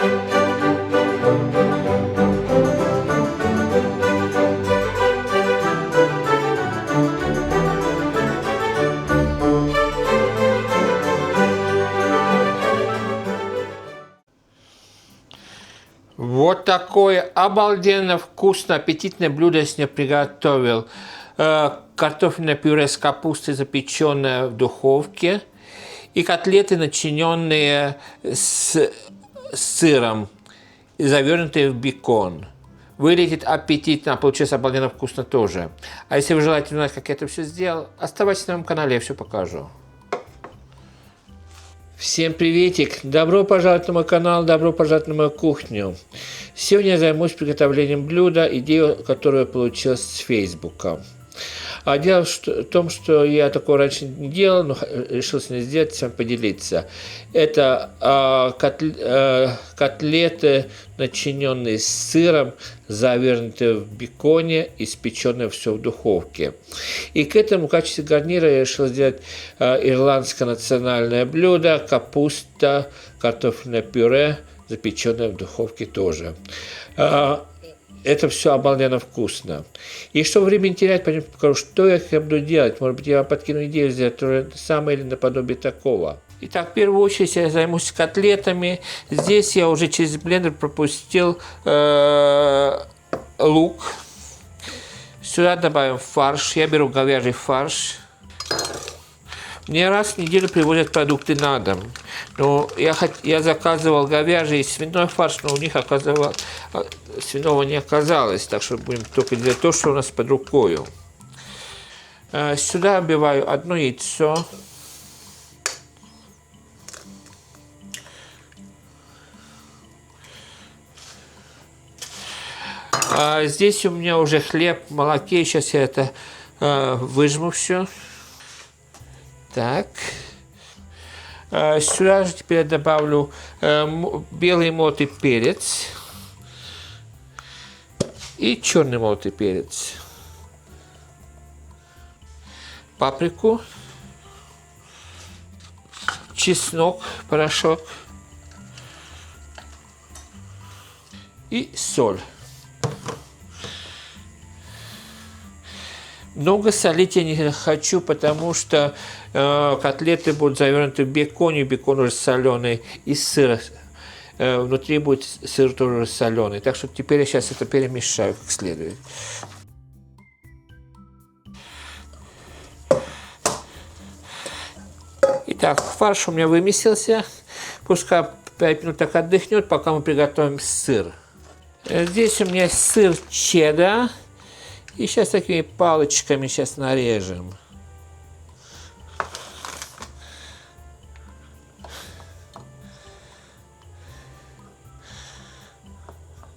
Вот такое обалденно вкусное, аппетитное блюдо я сегодня приготовил. Картофельное пюре с капустой, запеченное в духовке. И котлеты, начиненные с сыром и завернутые в бекон. Выглядит аппетитно, получается обалденно вкусно тоже. А если вы желаете узнать, как я это все сделал, оставайтесь на моем канале, я все покажу. Всем приветик! Добро пожаловать на мой канал, добро пожаловать на мою кухню. Сегодня я займусь приготовлением блюда, идею, которую я получил с Фейсбука. А дело в том, что я такого раньше не делал, но решил сегодня сделать, с вами поделиться. Это котлеты, начиненные сыром, завернутые в беконе, испеченные все в духовке. И к этому в качестве гарнира я решил сделать ирландское национальное блюдо, капуста, картофельное пюре, запеченное в духовке тоже. Это все обалденно вкусно. И чтобы время не терять, пойдем покажу, что я буду делать. Может быть, я вам подкину идею сделать то же самое или наподобие такого. Итак, в первую очередь я займусь котлетами. Здесь я уже через блендер пропустил лук. Сюда добавим фарш. Я беру говяжий фарш. Мне раз в неделю привозят продукты на дом. Но я заказывал говяжий и свиной фарш, но у них свиного не оказалось. Так что будем только делать то, что у нас под рукой. Сюда вбиваю одно яйцо. Здесь у меня уже хлеб в молоке. Сейчас я это выжму все. Так. Сюда же теперь я добавлю белый молотый перец и черный молотый перец, паприку, чеснок, порошок и соль. Много солить я не хочу, потому что котлеты будут завернуты в беконе, бекон уже соленый, и сыр. Внутри будет сыр тоже соленый. Так что теперь я сейчас это перемешаю как следует. Итак, фарш у меня вымесился. Пускай 5 минут так отдохнет, пока мы приготовим сыр. Здесь у меня сыр чеддер. И сейчас такими палочками нарежем.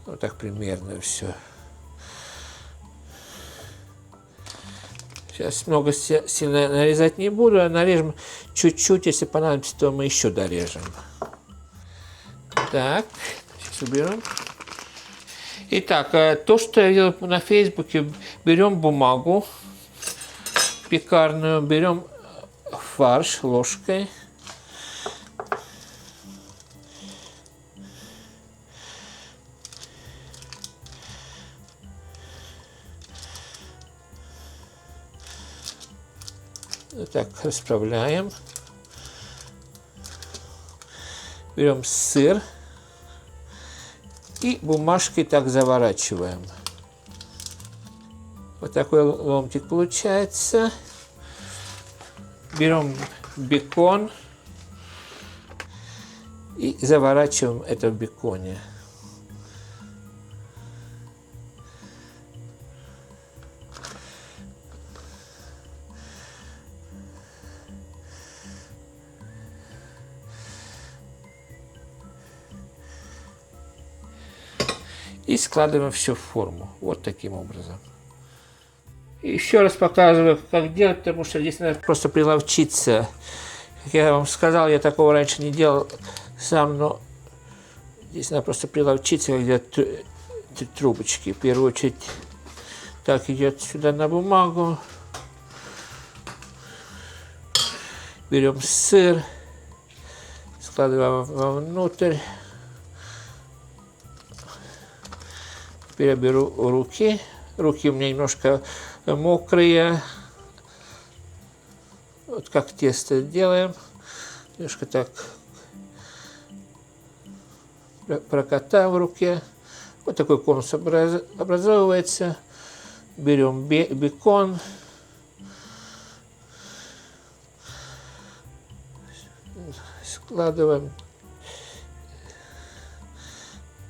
Вот так примерно все. Сейчас много сильно нарезать не буду, а нарежем чуть-чуть, если понадобится, то мы еще дорежем. Так, сейчас уберем. Итак, то, что я делал на Фейсбуке, берем бумагу пекарную, берем фарш ложкой. Вот так расправляем. Берем сыр. И бумажкой так заворачиваем. Вот такой ломтик получается. Берем бекон и заворачиваем это в беконе. И складываем все в форму. Вот таким образом. Еще раз показываю, как делать, потому что здесь надо просто приловчиться. Как я вам сказал, я такого раньше не делал сам, но здесь надо просто приловчиться, как делать трубочки. В первую очередь так идет сюда на бумагу. Берем сыр, складываем вовнутрь. Теперь я беру руки. Руки у меня немножко мокрые. Вот как тесто делаем. Немножко так прокатаем в руке. Вот такой конус образовывается. Берем бекон. Складываем.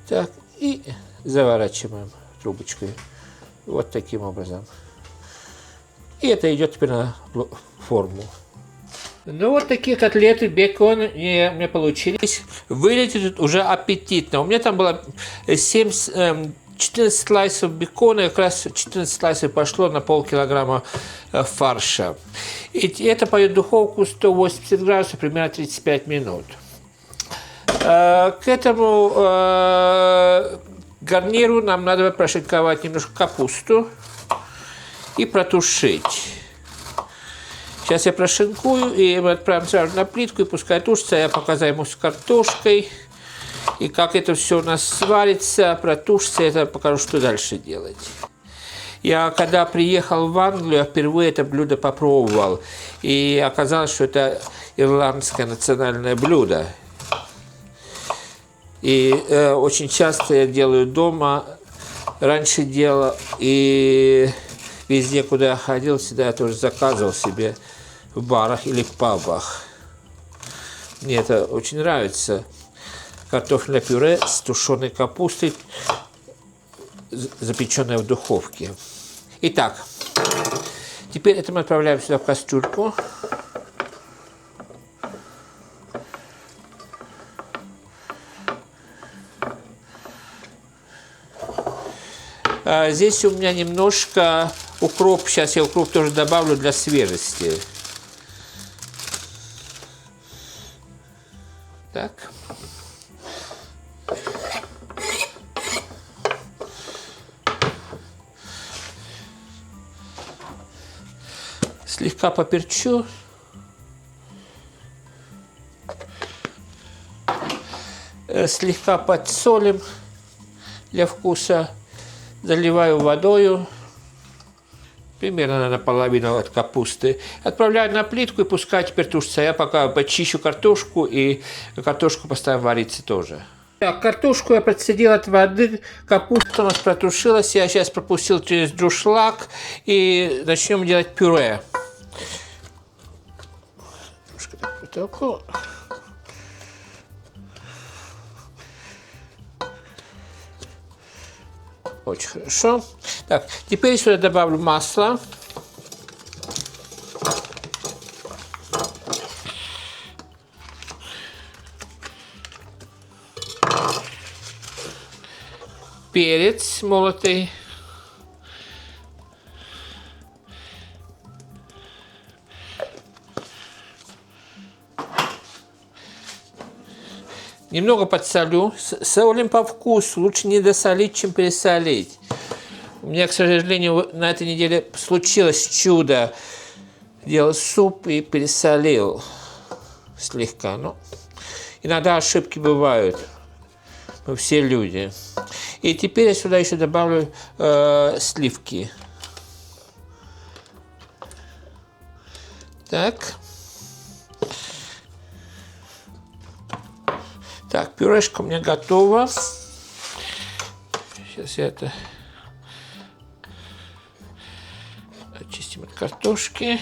Так, и заворачиваем трубочкой. Вот таким образом. И это идет теперь на форму. Ну, вот такие котлеты бекон у меня получились. Выглядит уже аппетитно. У меня там было 14 слайсов бекона, как раз 14 слайсов пошло на полкилограмма фарша. И это пойдет в духовку 180 градусов, примерно 35 минут. К этому гарниру нам надо прошинковать немножко капусту и протушить. Сейчас я прошинкую, и мы отправим сразу на плитку, и пускай тушится. Я показаю ему с картошкой. И как это все у нас сварится, протушится, это покажу, что дальше делать. Я когда приехал в Англию, впервые это блюдо попробовал. И оказалось, что это ирландское национальное блюдо. И очень часто я делаю дома. Раньше делал, и везде, куда я ходил, всегда я тоже заказывал себе в барах или в пабах. Мне это очень нравится. Картофельное пюре с тушеной капустой, запеченное в духовке. Итак, теперь это мы отправляем сюда в кастрюльку. Здесь у меня немножко укроп. Сейчас я укроп тоже добавлю для свежести. Так. Слегка поперчу. Слегка подсолим для вкуса. Заливаю водою. Примерно наполовину от капусты. Отправляю на плитку и пускай теперь тушится. Я пока почищу картошку и картошку поставим вариться тоже. Так, картошку я процедил от воды, капуста у нас протушилась. Я сейчас пропустил через дуршлаг и начнем делать пюре. Немножко так протолкну. Очень хорошо. Так, теперь сюда добавлю масло. Перец молотый. Немного подсолю. Солим по вкусу. Лучше не досолить, чем пересолить. У меня, к сожалению, на этой неделе случилось чудо. Делал суп и пересолил слегка. Но иногда ошибки бывают. Мы все люди. И теперь я сюда еще добавлю сливки. Так. Так, пюрешка у меня готова. Сейчас я это очистим от картошки.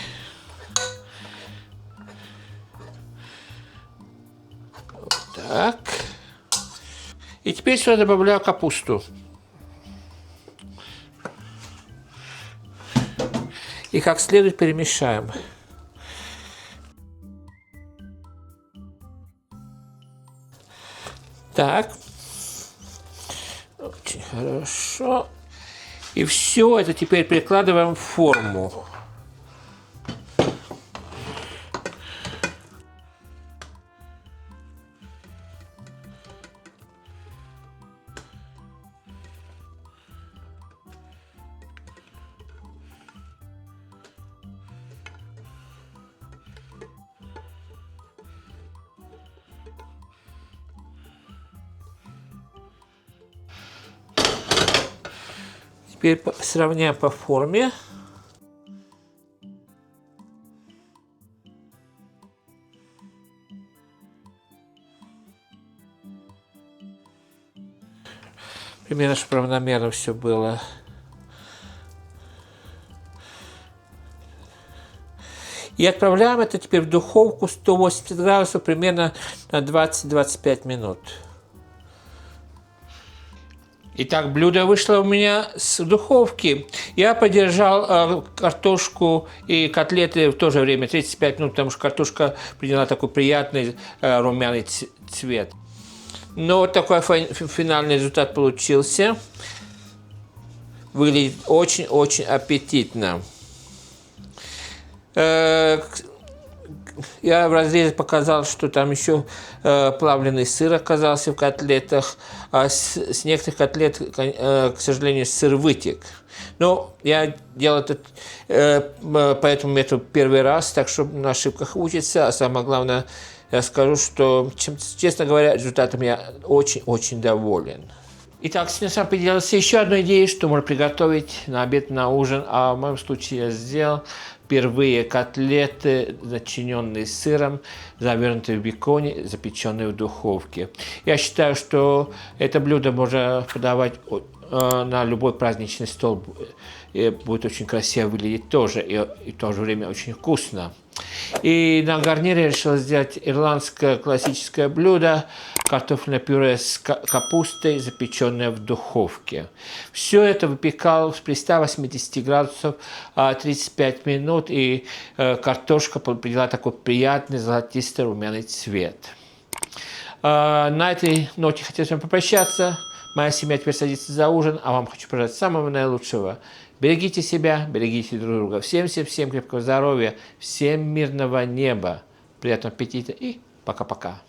Вот так. И теперь сюда добавляю капусту. И как следует перемешаем. Так. Очень хорошо. И все это теперь перекладываем в форму. Теперь сравняем по форме. Примерно, чтобы равномерно все было. И отправляем это теперь в духовку 180 градусов примерно на 20-25 минут. Итак, блюдо вышло у меня с духовки. Я подержал картошку и котлеты в то же время 35 минут, потому что картошка приняла такой приятный румяный цвет. Но вот такой финальный результат получился. Выглядит очень-очень аппетитно. Я в разрезе показал, что там еще плавленый сыр оказался в котлетах, а с некоторых котлет, к сожалению, сыр вытек. Но я делал это по этому методу первый раз, так что на ошибках учится. А самое главное, я скажу, что, честно говоря, результатом я очень-очень доволен. Итак, сегодня сам поделился еще одной идеей, что можно приготовить на обед, на ужин. А в моем случае я сделал впервые котлеты, начиненные сыром, завернутые в беконе, запеченные в духовке. Я считаю, что это блюдо можно подавать на любой праздничный стол. И будет очень красиво выглядеть тоже, и в то же время очень вкусно. И на гарнире я решил сделать ирландское классическое блюдо – картофельное пюре с капустой, запеченное в духовке. Все это выпекал при 180 градусов 35 минут, и картошка приняла такой приятный золотистый румяный цвет. На этой ноте хотел с вами попрощаться. Моя семья теперь садится за ужин, а вам хочу пожелать самого наилучшего. Берегите себя, берегите друг друга. Всем крепкого здоровья, всем мирного неба, приятного аппетита и пока-пока.